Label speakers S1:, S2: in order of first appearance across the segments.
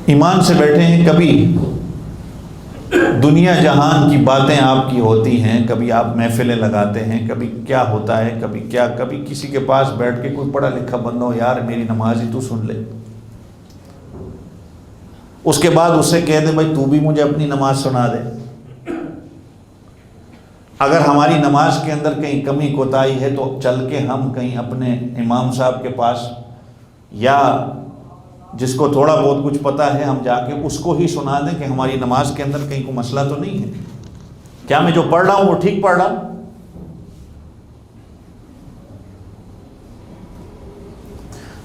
S1: ایمان سے بیٹھے ہیں، کبھی دنیا جہان کی باتیں آپ کی ہوتی ہیں، کبھی آپ محفلیں لگاتے ہیں، کبھی کیا ہوتا ہے، کبھی کسی کے پاس بیٹھ کے کوئی پڑھا لکھا بندہ ہو، یار میری نماز ہی تو سن لے، اس کے بعد اس سے کہہ دے بھائی تو بھی مجھے اپنی نماز سنا دے۔ اگر ہماری نماز کے اندر کہیں کمی کوتاہی ہے تو چل کے ہم کہیں اپنے امام صاحب کے پاس، یا جس کو تھوڑا بہت کچھ پتا ہے، ہم جا کے اس کو ہی سنا دیں کہ ہماری نماز کے اندر کہیں کوئی مسئلہ تو نہیں ہے، کیا میں جو پڑھ رہا ہوں وہ ٹھیک پڑھ رہا ہوں؟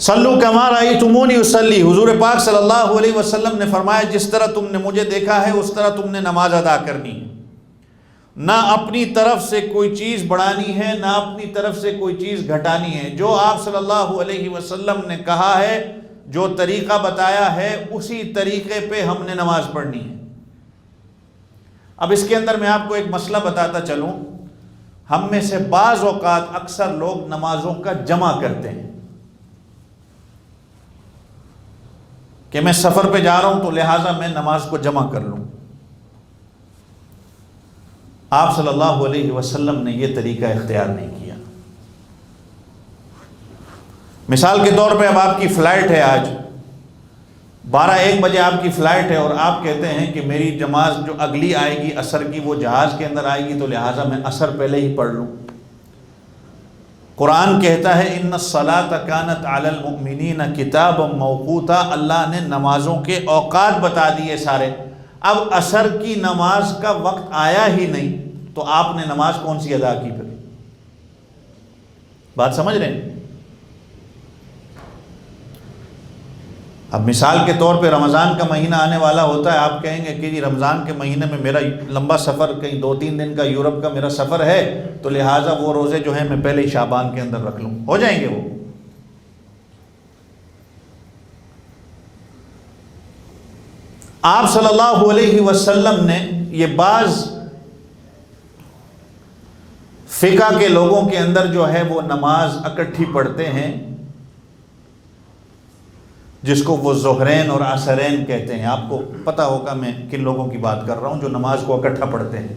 S1: صلو کما رأیتمونی اصلی، حضور پاک صلی اللہ علیہ وسلم نے فرمایا جس طرح تم نے مجھے دیکھا ہے اس طرح تم نے نماز ادا کرنی ہے، نہ اپنی طرف سے کوئی چیز بڑھانی ہے، نہ اپنی طرف سے کوئی چیز گھٹانی ہے، جو آپ صلی اللہ علیہ وسلم نے کہا ہے، جو طریقہ بتایا ہے، اسی طریقے پہ ہم نے نماز پڑھنی ہے۔ اب اس کے اندر میں آپ کو ایک مسئلہ بتاتا چلوں، ہم میں سے بعض اوقات اکثر لوگ نمازوں کا جمع کرتے ہیں کہ میں سفر پہ جا رہا ہوں تو لہٰذا میں نماز کو جمع کر لوں۔ آپ صلی اللہ علیہ وسلم نے یہ طریقہ اختیار نہیں کیا۔ مثال کے طور پہ اب آپ کی فلائٹ ہے، آج 12-1 بجے آپ کی فلائٹ ہے، اور آپ کہتے ہیں کہ میری نماز جو اگلی آئے گی عصر کی وہ جہاز کے اندر آئے گی، تو لہٰذا میں عصر پہلے ہی پڑھ لوں۔ قرآن کہتا ہے ان الصلاۃ کانت علی المؤمنین کتابا موقوتا، اللہ نے نمازوں کے اوقات بتا دیے سارے۔ اب عصر کی نماز کا وقت آیا ہی نہیں تو آپ نے نماز کون سی ادا کی؟ پھر بات سمجھ رہے ہیں؟ اب مثال کے طور پہ رمضان کا مہینہ آنے والا ہوتا ہے، آپ کہیں گے کہ جی رمضان کے مہینے میں میرا لمبا سفر، کہیں 2-3 دن کا یورپ کا میرا سفر ہے، تو لہٰذا وہ روزے جو ہیں میں پہلے ہی شعبان کے اندر رکھ لوں، ہو جائیں گے وہ؟ آپ صلی اللہ علیہ وسلم نے یہ بعض فقہ کے لوگوں کے اندر جو ہے وہ نماز اکٹھی پڑھتے ہیں، جس کو وہ ظہرین اور عصرین کہتے ہیں۔ آپ کو پتہ ہوگا میں کن لوگوں کی بات کر رہا ہوں جو نماز کو اکٹھا پڑھتے ہیں۔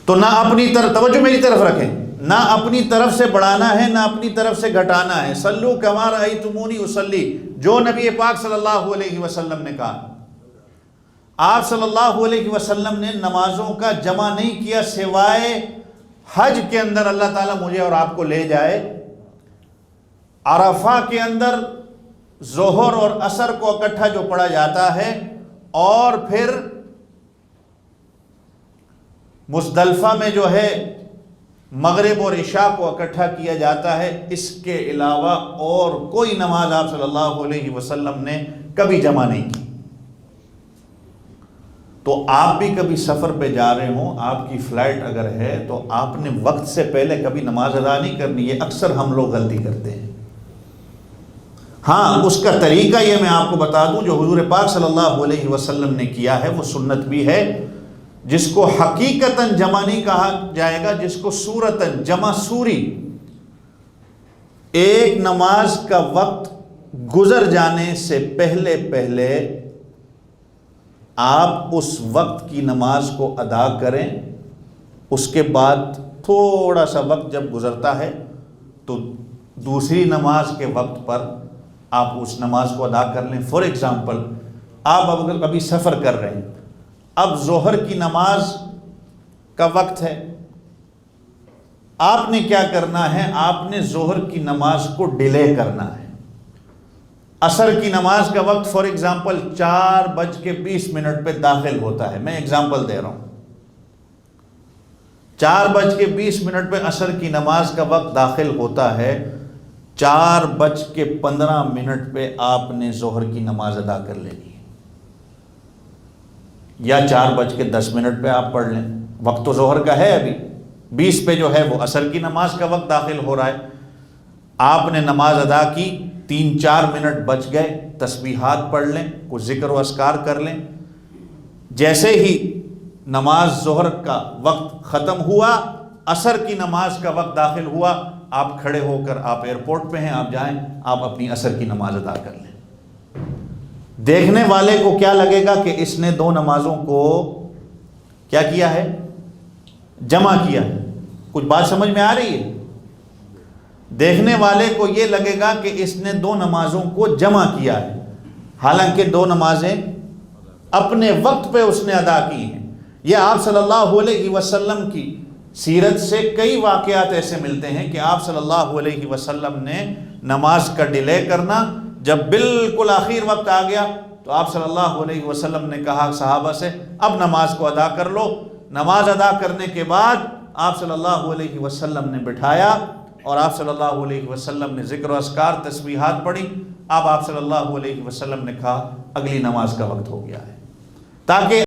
S1: تو نہ اپنی طرف، توجہ میری طرف رکھیں، نہ اپنی طرف سے بڑھانا ہے نہ اپنی طرف سے گھٹانا ہے۔ صلو کما رأیتمونی اصلی، جو نبی پاک صلی اللہ علیہ وسلم نے کہا۔ آپ صلی اللہ علیہ وسلم نے نمازوں کا جمع نہیں کیا، سوائے حج کے اندر اللہ تعالیٰ مجھے اور آپ کو لے جائے، عرفہ کے اندر ظہر اور عصر کو اکٹھا جو پڑھا جاتا ہے، اور پھر مزدلفہ میں جو ہے مغرب اور عشاء کو اکٹھا کیا جاتا ہے۔ اس کے علاوہ اور کوئی نماز آپ صلی اللہ علیہ وسلم نے کبھی جمع نہیں کی۔ تو آپ بھی کبھی سفر پہ جا رہے ہوں، آپ کی فلائٹ اگر ہے تو آپ نے وقت سے پہلے کبھی نماز ادا نہیں کرنی۔ یہ اکثر ہم لوگ غلطی کرتے ہیں۔ ہاں، اس کا طریقہ یہ میں آپ کو بتا دوں، جو حضور پاک صلی اللہ علیہ وسلم نے کیا ہے وہ سنت بھی ہے، جس کو حقیقتاً جمع نہیں کہا جائے گا، جس کو صورتاً جمع سوری۔ ایک نماز کا وقت گزر جانے سے پہلے آپ اس وقت کی نماز کو ادا کریں، اس کے بعد تھوڑا سا وقت جب گزرتا ہے تو دوسری نماز کے وقت پر آپ اس نماز کو ادا کر لیں۔ فار ایگزامپل، آپ اگر کبھی سفر کر رہے ہیں، اب ظہر کی نماز کا وقت ہے، آپ نے کیا کرنا ہے؟ آپ نے ظہر کی نماز کو ڈیلے کرنا ہے۔ عصر کی نماز کا وقت فار ایگزامپل 4:20 پہ داخل ہوتا ہے، میں ایگزامپل دے رہا ہوں، 4:20 پہ عصر کی نماز کا وقت داخل ہوتا ہے، 4:15 پہ آپ نے ظہر کی نماز ادا کر لینی ہے، یا 4:10 پہ آپ پڑھ لیں، وقت تو ظہر کا ہے، ابھی 20 پہ جو ہے وہ عصر کی نماز کا وقت داخل ہو رہا ہے۔ آپ نے نماز ادا کی، 3-4 منٹ بچ گئے، تسبیحات پڑھ لیں، کچھ ذکر و اذکار کر لیں۔ جیسے ہی نماز ظہر کا وقت ختم ہوا، عصر کی نماز کا وقت داخل ہوا، آپ کھڑے ہو کر، آپ ایئرپورٹ پہ ہیں، آپ جائیں، آپ اپنی عصر کی نماز ادا کر لیں۔ دیکھنے والے کو کیا لگے گا کہ اس نے دو نمازوں کو کیا کیا ہے؟ جمع کیا ہے۔ کچھ بات سمجھ میں آ رہی ہے؟ دیکھنے والے کو یہ لگے گا کہ اس نے دو نمازوں کو جمع کیا ہے، حالانکہ دو نمازیں اپنے وقت پہ اس نے ادا کی ہیں۔ یہ آپ صلی اللہ علیہ وسلم کی سیرت سے کئی واقعات ایسے ملتے ہیں کہ آپ صلی اللہ علیہ وسلم نے نماز کا ڈیلے کرنا، جب بالکل آخر وقت آ گیا تو آپ صلی اللہ علیہ وسلم نے کہا صحابہ سے اب نماز کو ادا کر لو۔ نماز ادا کرنے کے بعد آپ صلی اللہ علیہ وسلم نے بٹھایا اور آپ صلی اللہ علیہ وسلم نے ذکر و اذکار تسبیحات پڑھی۔ اب آپ صلی اللہ علیہ وسلم نے کہا اگلی نماز کا وقت ہو گیا ہے، تاکہ